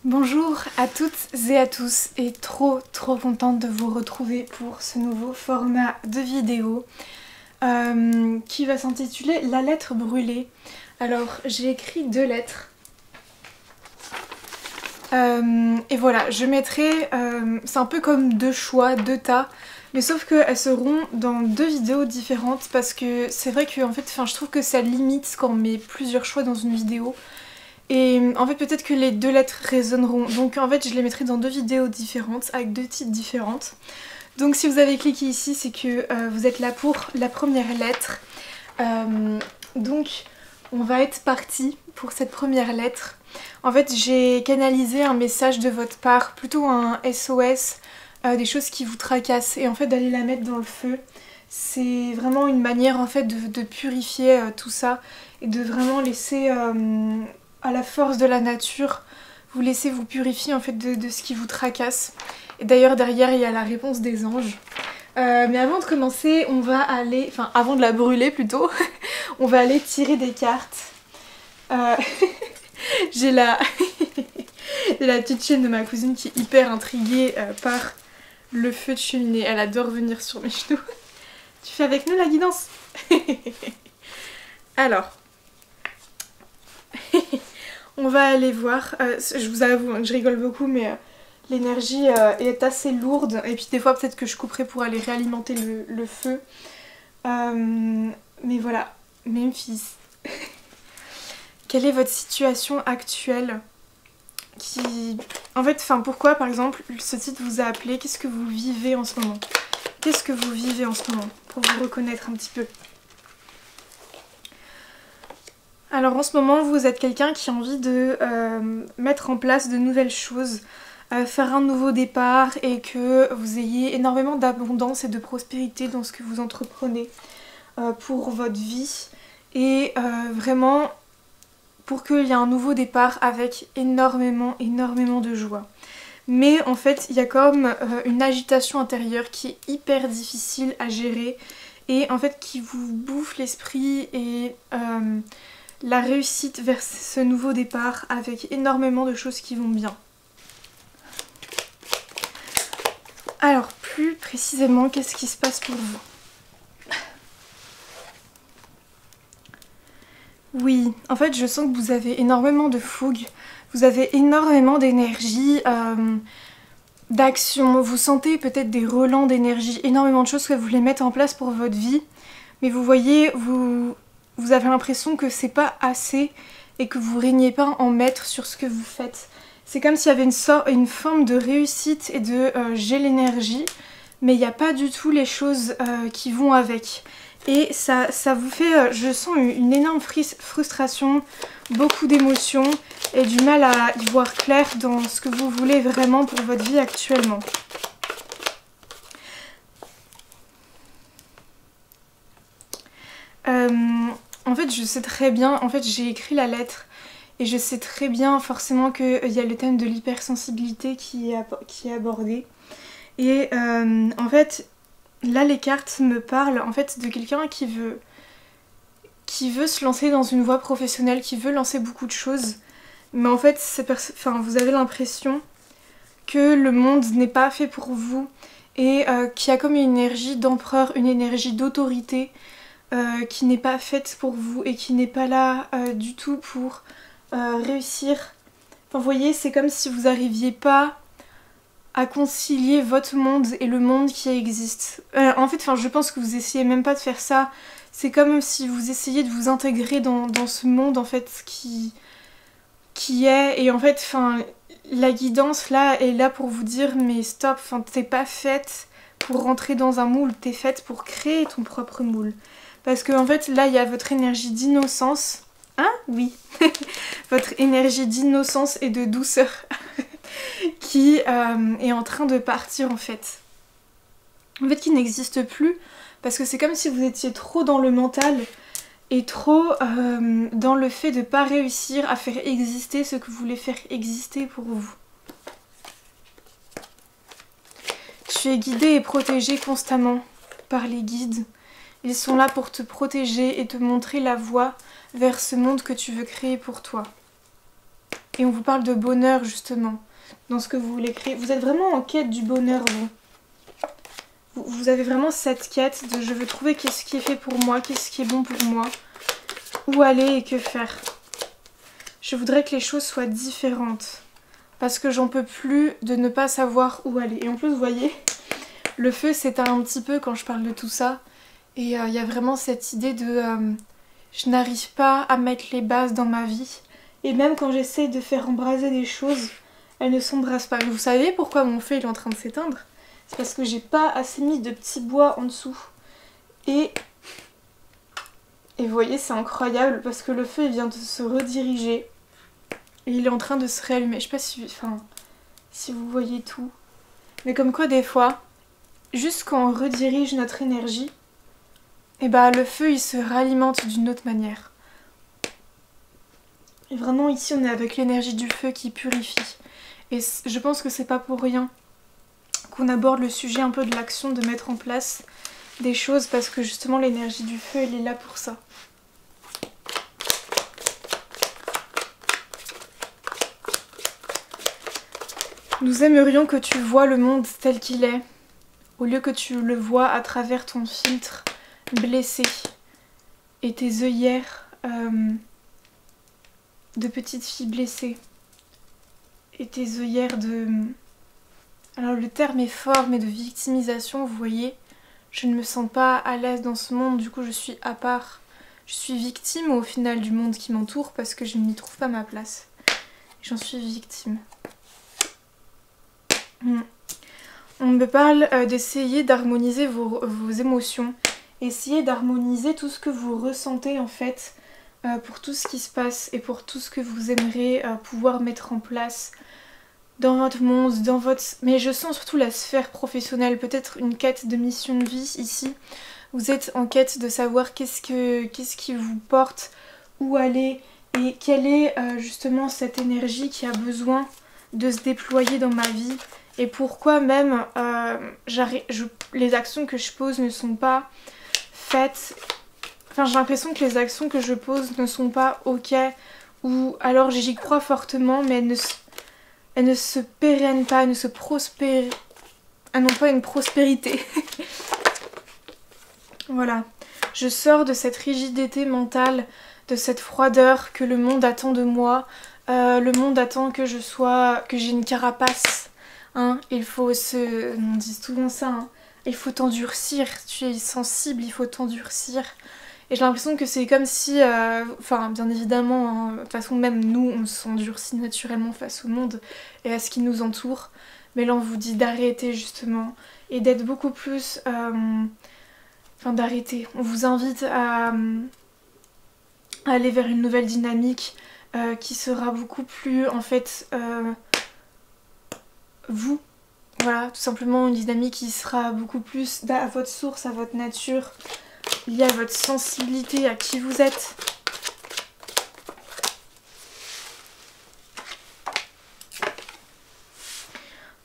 Bonjour à toutes et à tous et trop contente de vous retrouver pour ce nouveau format de vidéo qui va s'intituler La lettre brûlée. Alors j'ai écrit 2 lettres et voilà, je mettrai, c'est un peu comme 2 choix, 2 tas, mais sauf qu'elles seront dans 2 vidéos différentes parce que c'est vrai que en fait, je trouve que ça limite quand on met plusieurs choix dans une vidéo. Et en fait peut-être que les 2 lettres résonneront, donc en fait je les mettrai dans 2 vidéos différentes avec 2 titres différentes. Donc si vous avez cliqué ici c'est que vous êtes là pour la première lettre. Donc on va être parti pour cette première lettre. En fait j'ai canalisé un message de votre part, plutôt un SOS, des choses qui vous tracassent, et en fait d'aller la mettre dans le feu. C'est vraiment une manière en fait de purifier tout ça et de vraiment laisser à la force de la nature, vous laissez vous purifier en fait de ce qui vous tracasse. Et d'ailleurs derrière il y a la réponse des anges. Mais avant de commencer, on va aller, enfin avant de la brûler plutôt, on va aller tirer des cartes. J'ai la... la petite chienne de ma cousine qui est hyper intriguée par le feu de cheminée. Elle adore venir sur mes genoux. Tu fais avec nous la guidance? Alors... On va aller voir, je vous avoue que je rigole beaucoup mais l'énergie est assez lourde et puis des fois peut-être que je couperai pour aller réalimenter le feu. Mais voilà, Memphis. Quelle est votre situation actuelle En fait, pourquoi par exemple ce titre vous a appelé? Qu'est-ce que vous vivez en ce moment? Qu'est-ce que vous vivez en ce moment? Pour vous reconnaître un petit peu. Alors en ce moment vous êtes quelqu'un qui a envie de mettre en place de nouvelles choses, faire un nouveau départ et que vous ayez énormément d'abondance et de prospérité dans ce que vous entreprenez pour votre vie et vraiment pour qu'il y ait un nouveau départ avec énormément de joie. Mais en fait il y a comme une agitation intérieure qui est hyper difficile à gérer et en fait qui vous bouffe l'esprit et... la réussite vers ce nouveau départ avec énormément de choses qui vont bien. Alors plus précisément, qu'est-ce qui se passe pour vous? Oui, en fait je sens que vous avez énormément de fougue, vous avez énormément d'énergie, d'action, vous sentez peut-être des relents d'énergie, énormément de choses que vous voulez mettre en place pour votre vie, mais vous voyez, vous avez l'impression que c'est pas assez et que vous régnez pas en maître sur ce que vous faites. C'est comme s'il y avait une forme de réussite et de j'ai l'énergie, mais il n'y a pas du tout les choses qui vont avec. Et ça vous fait, je sens une énorme frustration, beaucoup d'émotions et du mal à y voir clair dans ce que vous voulez vraiment pour votre vie actuellement. En fait je sais très bien, en fait j'ai écrit la lettre et je sais très bien forcément qu'il y a le thème de l'hypersensibilité qui est abordé. Et en fait là les cartes me parlent en fait de quelqu'un qui veut se lancer dans une voie professionnelle, qui veut lancer beaucoup de choses. Mais en fait vous avez l'impression que le monde n'est pas fait pour vous et qu'il y a comme une énergie d'empereur, une énergie d'autorité qui n'est pas faite pour vous et qui n'est pas là du tout pour réussir. Enfin, vous voyez, c'est comme si vous n'arriviez pas à concilier votre monde et le monde qui existe. En fait, je pense que vous essayez même pas de faire ça. C'est comme si vous essayez de vous intégrer dans ce monde en fait qui est. Et en fait, la guidance là est là pour vous dire mais stop, t'es pas faite pour rentrer dans un moule, t'es faite pour créer ton propre moule. Parce que en fait là il y a votre énergie d'innocence. Hein? Oui. Votre énergie d'innocence et de douceur qui est en train de partir en fait. En fait qui n'existe plus parce que c'est comme si vous étiez trop dans le mental et trop dans le fait de ne pas réussir à faire exister ce que vous voulez faire exister pour vous. Tu es guidée et protégée constamment par les guides. Ils sont là pour te protéger et te montrer la voie vers ce monde que tu veux créer pour toi. Et on vous parle de bonheur justement, dans ce que vous voulez créer. Vous êtes vraiment en quête du bonheur, vous avez vraiment cette quête de je veux trouver qu'est-ce qui est fait pour moi, qu'est-ce qui est bon pour moi, où aller et que faire. Je voudrais que les choses soient différentes, parce que j'en peux plus de ne pas savoir où aller. Et en plus, vous voyez, le feu s'éteint un petit peu quand je parle de tout ça. Et il y a vraiment cette idée de je n'arrive pas à mettre les bases dans ma vie. Et même quand j'essaie de faire embraser des choses, elles ne s'embrasent pas. Mais vous savez pourquoi mon feu il est en train de s'éteindre? C'est parce que j'ai pas assez mis de petits bois en dessous. Et vous voyez, c'est incroyable parce que le feu il vient de se rediriger. Et il est en train de se réallumer. Je sais pas si vous voyez tout. Mais comme quoi des fois, juste quand on redirige notre énergie, et bah le feu il se réalimente d'une autre manière. Et vraiment ici on est avec l'énergie du feu qui purifie. Et je pense que c'est pas pour rien qu'on aborde le sujet un peu de l'action, de mettre en place des choses, parce que justement l'énergie du feu elle est là pour ça. Nous aimerions que tu vois le monde tel qu'il est, au lieu que tu le vois à travers ton filtre blessé et tes œillères de petite fille blessée et tes œillères de... Alors le terme est fort, mais de victimisation, vous voyez. Je ne me sens pas à l'aise dans ce monde, du coup je suis à part. Je suis victime au final du monde qui m'entoure parce que je n'y trouve pas ma place. J'en suis victime. On me parle d'essayer d'harmoniser vos émotions. Essayez d'harmoniser tout ce que vous ressentez en fait pour tout ce qui se passe et pour tout ce que vous aimeriez pouvoir mettre en place dans votre monde, dans votre... Mais je sens surtout la sphère professionnelle, peut-être une quête de mission de vie ici. Vous êtes en quête de savoir qu'est-ce qui vous porte, où aller et quelle est justement cette énergie qui a besoin de se déployer dans ma vie et pourquoi même les actions que je pose ne sont pas faites. Enfin j'ai l'impression que les actions que je pose ne sont pas ok ou alors j'y crois fortement mais elles ne se pérennes pas, elles ne se prospèrent. Elles n'ont pas une prospérité. Voilà. Je sors de cette rigidité mentale, de cette froideur que le monde attend de moi. Le monde attend que j'ai une carapace. Hein. Il faut on dit souvent ça. Hein. Il faut t'endurcir. Tu es sensible, il faut t'endurcir. Et j'ai l'impression que c'est comme si, enfin bien évidemment, hein, de toute façon même nous on s'endurcit naturellement face au monde et à ce qui nous entoure. Mais là on vous dit d'arrêter justement et d'être beaucoup plus, enfin d'arrêter. On vous invite à aller vers une nouvelle dynamique qui sera beaucoup plus en fait vous. Voilà, tout simplement une dynamique qui sera beaucoup plus à votre source, à votre nature. Lié à votre sensibilité, à qui vous êtes.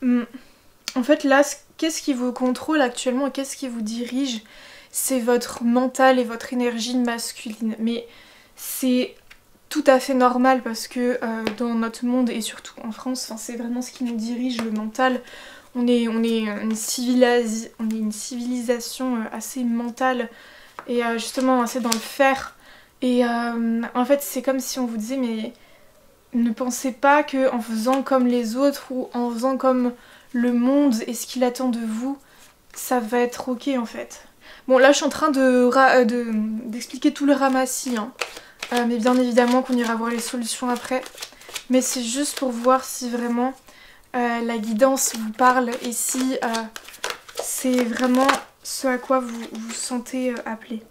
En fait là, qu'est-ce qui vous contrôle actuellement et qu'est-ce qui vous dirige? C'est votre mental et votre énergie masculine. Mais c'est tout à fait normal parce que dans notre monde et surtout en France, c'est vraiment ce qui nous dirige, le mental. On est une civilisation assez mentale. Et justement c'est dans le faire et en fait c'est comme si on vous disait mais ne pensez pas que en faisant comme les autres ou en faisant comme le monde et ce qu'il attend de vous ça va être ok en fait. Bon là je suis en train d'expliquer tout le ramassis hein. Mais bien évidemment qu'on ira voir les solutions après, mais c'est juste pour voir si vraiment la guidance vous parle et si c'est vraiment ce à quoi vous vous sentez appelé.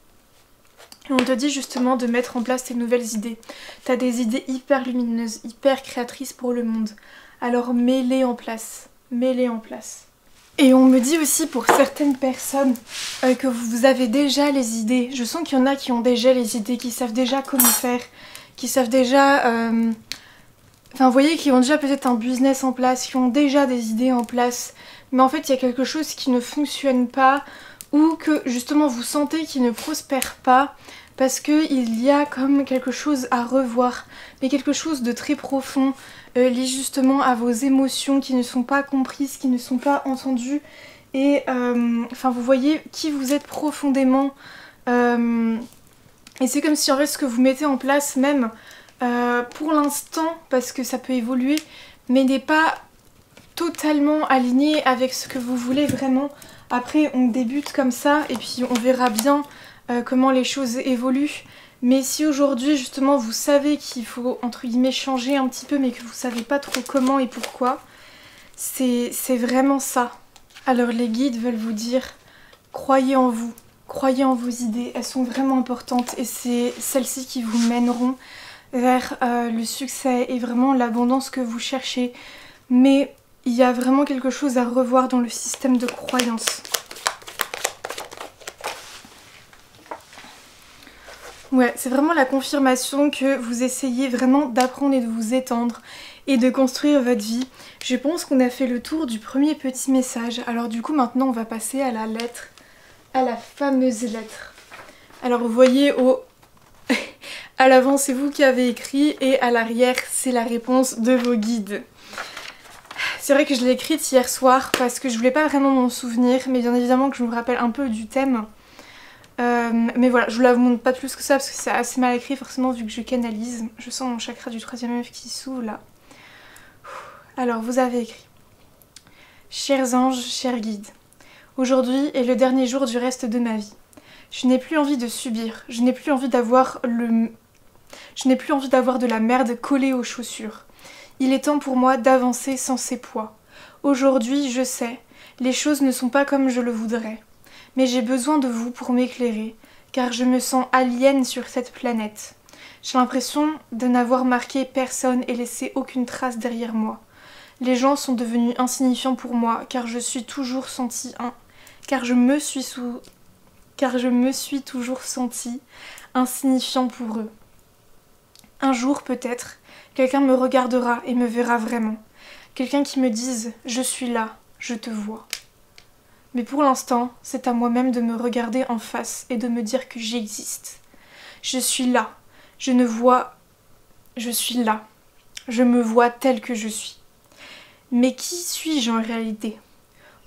Et on te dit justement de mettre en place tes nouvelles idées. T'as des idées hyper lumineuses, hyper créatrices pour le monde. Alors mets-les en place. Mets-les en place. Et on me dit aussi pour certaines personnes que vous avez déjà les idées. Je sens qu'il y en a qui ont déjà les idées, qui savent déjà comment faire, qui savent déjà... Enfin vous voyez, qui ont déjà peut-être un business en place, qui ont déjà des idées en place. Mais en fait il y a quelque chose qui ne fonctionne pas ou que justement vous sentez qui ne prospère pas parce qu'il y a comme quelque chose à revoir, mais quelque chose de très profond, liées justement à vos émotions qui ne sont pas comprises, qui ne sont pas entendues. Et enfin vous voyez qui vous êtes profondément. Et c'est comme si en fait ce que vous mettez en place même pour l'instant, parce que ça peut évoluer, mais n'est pas totalement aligné avec ce que vous voulez vraiment. Après on débute comme ça et puis on verra bien comment les choses évoluent. Mais si aujourd'hui justement vous savez qu'il faut entre guillemets changer un petit peu mais que vous savez pas trop comment et pourquoi, c'est vraiment ça. Alors les guides veulent vous dire, croyez en vous, croyez en vos idées, elles sont vraiment importantes et c'est celles-ci qui vous mèneront vers le succès et vraiment l'abondance que vous cherchez. Mais il y a vraiment quelque chose à revoir dans le système de croyance. Ouais, c'est vraiment la confirmation que vous essayez vraiment d'apprendre et de vous étendre et de construire votre vie. Je pense qu'on a fait le tour du premier petit message. Alors du coup maintenant on va passer à la lettre, à la fameuse lettre. Alors vous voyez à l'avant c'est vous qui avez écrit et à l'arrière c'est la réponse de vos guides. C'est vrai que je l'ai écrite hier soir parce que je voulais pas vraiment m'en souvenir, mais bien évidemment que je me rappelle un peu du thème. Mais voilà, je vous la montre pas plus que ça parce que c'est assez mal écrit forcément vu que je canalise. Je sens mon chakra du 3e œil qui s'ouvre là. Alors vous avez écrit: chers anges, chers guides, aujourd'hui est le dernier jour du reste de ma vie. Je n'ai plus envie de subir, je n'ai plus envie d'avoir de la merde collée aux chaussures. Il est temps pour moi d'avancer sans ces poids. Aujourd'hui, je sais, les choses ne sont pas comme je le voudrais. Mais j'ai besoin de vous pour m'éclairer, car je me sens alien sur cette planète. J'ai l'impression de n'avoir marqué personne et laissé aucune trace derrière moi. Les gens sont devenus insignifiants pour moi, car je me suis toujours senti insignifiant pour eux. Un jour peut-être, quelqu'un me regardera et me verra vraiment. Quelqu'un qui me dise « Je suis là, je te vois ». Mais pour l'instant, c'est à moi-même de me regarder en face et de me dire que j'existe. Je suis là, je suis là, je me vois telle que je suis. Mais qui suis-je en réalité?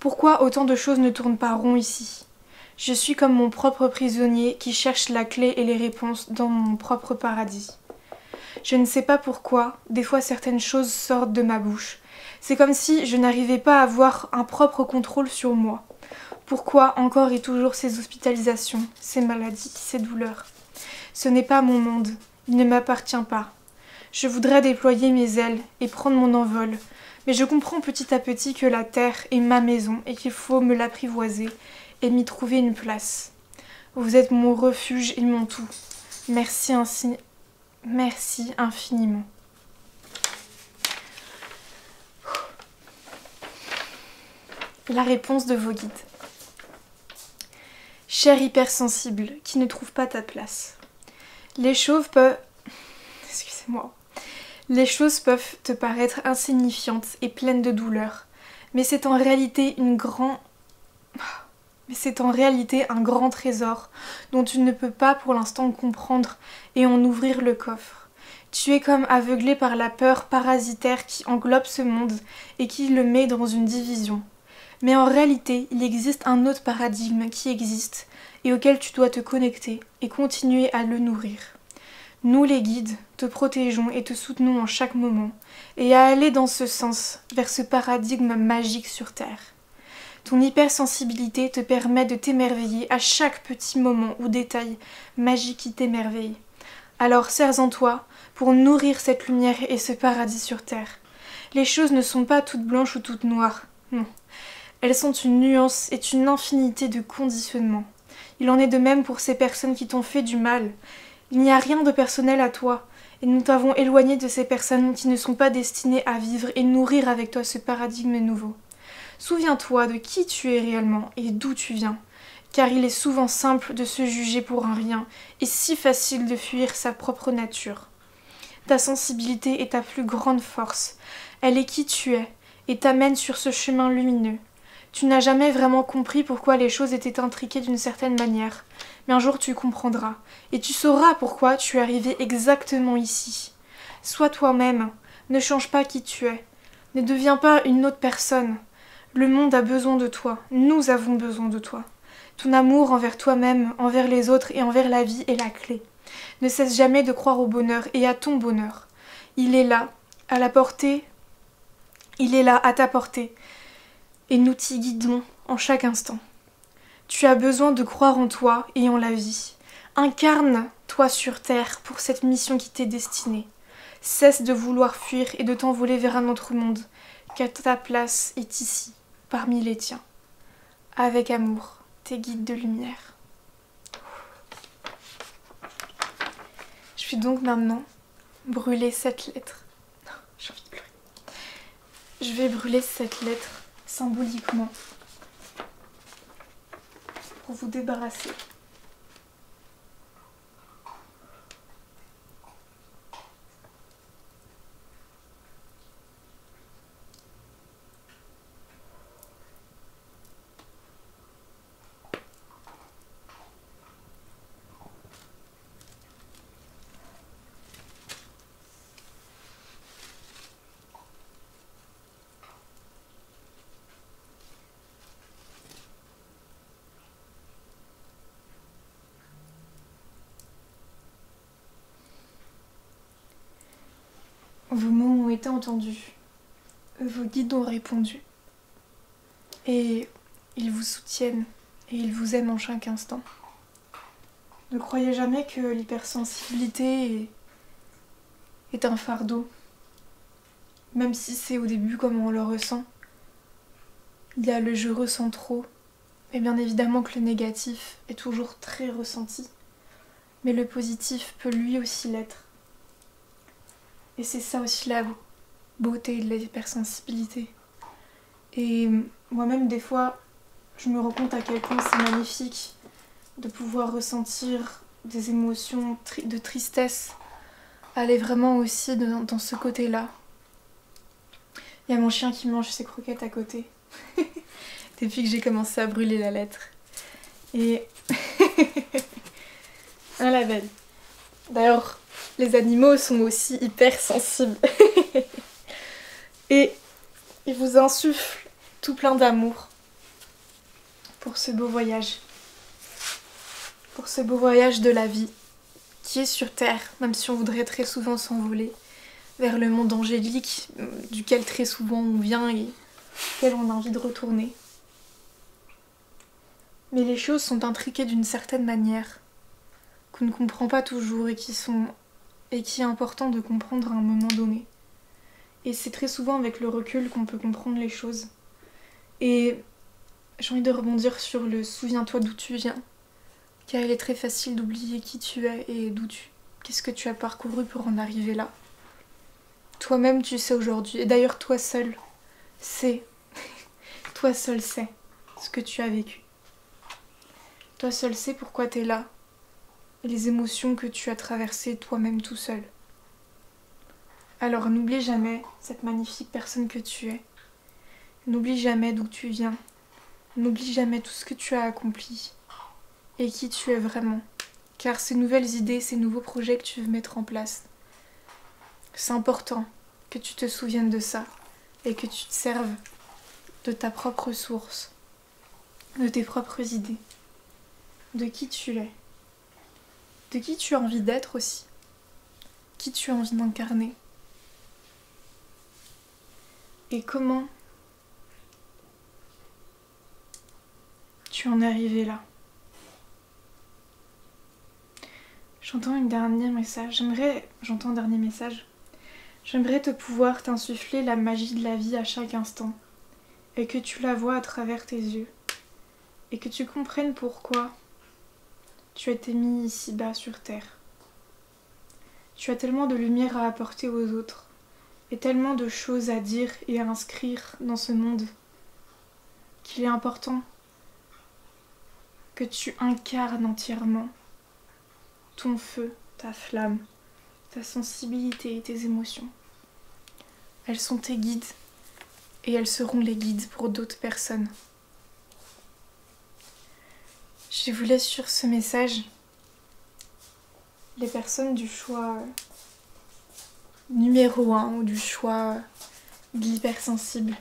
Pourquoi autant de choses ne tournent pas rond ici? Je suis comme mon propre prisonnier qui cherche la clé et les réponses dans mon propre paradis. Je ne sais pas pourquoi, des fois certaines choses sortent de ma bouche. C'est comme si je n'arrivais pas à avoir un propre contrôle sur moi. Pourquoi encore et toujours ces hospitalisations, ces maladies, ces douleurs? Ce n'est pas mon monde, il ne m'appartient pas. Je voudrais déployer mes ailes et prendre mon envol, mais je comprends petit à petit que la terre est ma maison et qu'il faut me l'apprivoiser et m'y trouver une place. Vous êtes mon refuge et mon tout. Merci infiniment. La réponse de vos guides. Cher hypersensible qui ne trouve pas ta place. Les choses peuvent te paraître insignifiantes et pleines de douleur, mais c'est en réalité un grand trésor dont tu ne peux pas pour l'instant comprendre et en ouvrir le coffre. Tu es comme aveuglé par la peur parasitaire qui englobe ce monde et qui le met dans une division. Mais en réalité, il existe un autre paradigme qui existe et auquel tu dois te connecter et continuer à le nourrir. Nous les guides te protégeons et te soutenons en chaque moment et à aller dans ce sens, vers ce paradigme magique sur Terre. Ton hypersensibilité te permet de t'émerveiller à chaque petit moment ou détail magique qui t'émerveille. Alors serre en toi pour nourrir cette lumière et ce paradis sur Terre. Les choses ne sont pas toutes blanches ou toutes noires, non. Elles sont une nuance et une infinité de conditionnements. Il en est de même pour ces personnes qui t'ont fait du mal. Il n'y a rien de personnel à toi, et nous t'avons éloigné de ces personnes qui ne sont pas destinées à vivre et nourrir avec toi ce paradigme nouveau. Souviens-toi de qui tu es réellement et d'où tu viens, car il est souvent simple de se juger pour un rien et si facile de fuir sa propre nature. Ta sensibilité est ta plus grande force, elle est qui tu es et t'amène sur ce chemin lumineux. Tu n'as jamais vraiment compris pourquoi les choses étaient intriquées d'une certaine manière, mais un jour tu comprendras, et tu sauras pourquoi tu es arrivé exactement ici. Sois toi-même, Ne change pas qui tu es. Ne deviens pas une autre personne. Le monde a besoin de toi. Nous avons besoin de toi. Ton amour envers toi-même, envers les autres et envers la vie est la clé. Ne cesse jamais de croire au bonheur et à ton bonheur. Il est là, à la portée. Il est là, à ta portée. Et nous t'y guidons en chaque instant. Tu as besoin de croire en toi et en la vie. Incarne-toi sur terre pour cette mission qui t'est destinée. Cesse de vouloir fuir et de t'envoler vers un autre monde, car ta place est ici, parmi les tiens. Avec amour, tes guides de lumière. Je vais donc maintenant brûler cette lettre. J'ai envie de pleurer. Je vais brûler cette lettre symboliquement pour vous débarrasser. Vos mots ont été entendus, vos guides ont répondu, et ils vous soutiennent et ils vous aiment en chaque instant. Ne croyez jamais que l'hypersensibilité est un fardeau, même si c'est au début comme on le ressent. Il y a le je ressens trop, et bien évidemment que le négatif est toujours très ressenti, mais le positif peut lui aussi l'être. Et c'est ça aussi la beauté de l'hypersensibilité. Et moi-même, des fois, je me rends compte à quel point c'est magnifique de pouvoir ressentir des émotions de tristesse, aller vraiment aussi dans ce côté-là. Il y a mon chien qui mange ses croquettes à côté, depuis que j'ai commencé à brûler la lettre. Et... ah la belle. D'ailleurs, les animaux sont aussi hyper sensibles. Et ils vous insufflent tout plein d'amour pour ce beau voyage. Pour ce beau voyage de la vie qui est sur Terre, même si on voudrait très souvent s'envoler vers le monde angélique, duquel très souvent on vient et auquel on a envie de retourner. Mais les choses sont intriquées d'une certaine manière, qu'on ne comprend pas toujours et qui est important de comprendre à un moment donné. Et c'est très souvent avec le recul qu'on peut comprendre les choses. Et j'ai envie de rebondir sur le souviens-toi d'où tu viens, car il est très facile d'oublier qui tu es et qu'est-ce que tu as parcouru pour en arriver là. Toi-même tu sais aujourd'hui, et d'ailleurs toi seul sais, toi seul sais ce que tu as vécu. Toi seul sais pourquoi tu es là, et les émotions que tu as traversées toi-même tout seul. Alors n'oublie jamais cette magnifique personne que tu es. N'oublie jamais d'où tu viens. N'oublie jamais tout ce que tu as accompli et qui tu es vraiment. Car ces nouvelles idées, ces nouveaux projets que tu veux mettre en place, c'est important que tu te souviennes de ça et que tu te serves de ta propre source, de tes propres idées, de qui tu es, de qui tu as envie d'être aussi, qui tu as envie d'incarner. Et comment tu en es arrivé là. J'entends un dernier message. J'aimerais te pouvoir t'insuffler la magie de la vie à chaque instant. Et que tu la vois à travers tes yeux. Et que tu comprennes pourquoi tu as été mis ici-bas sur terre. Tu as tellement de lumière à apporter aux autres. Et tellement de choses à dire et à inscrire dans ce monde qu'il est important que tu incarnes entièrement ton feu, ta flamme, ta sensibilité et tes émotions. Elles sont tes guides et elles seront les guides pour d'autres personnes. Je vous laisse sur ce message. Les personnes du choix numéro 1 ou du choix de l'hypersensible.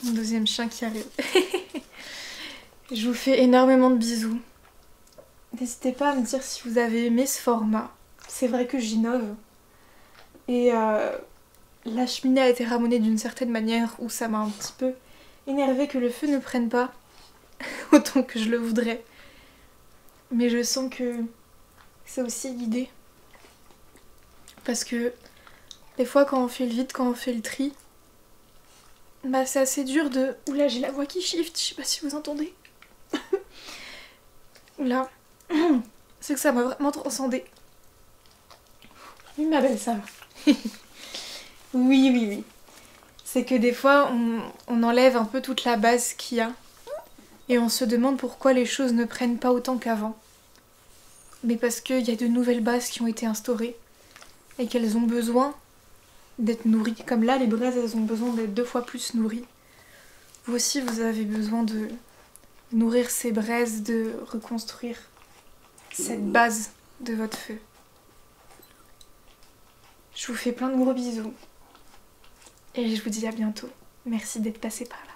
Mon deuxième chien qui arrive. Je vous fais énormément de bisous. N'hésitez pas à me dire si vous avez aimé ce format. C'est vrai que j'innove. Et la cheminée a été ramonée d'une certaine manière où ça m'a un petit peu énervée que le feu ne prenne pas autant que je le voudrais. Mais je sens que c'est aussi guidé. Parce que des fois quand on fait le vide, quand on fait le tri, bah c'est assez dur de... Oula, j'ai la voix qui shift, je sais pas si vous entendez. Oula, c'est que ça m'a vraiment transcendé. Oui ma belle, ça va. Oui. C'est que des fois on enlève un peu toute la base qu'il y a. Et on se demande pourquoi les choses ne prennent pas autant qu'avant. Mais parce qu'il y a de nouvelles bases qui ont été instaurées. Et qu'elles ont besoin d'être nourries. Comme là, les braises, elles ont besoin d'être 2 fois plus nourries. Vous aussi, vous avez besoin de nourrir ces braises, de reconstruire cette base de votre feu. Je vous fais plein de gros bisous. Et je vous dis à bientôt. Merci d'être passé par là.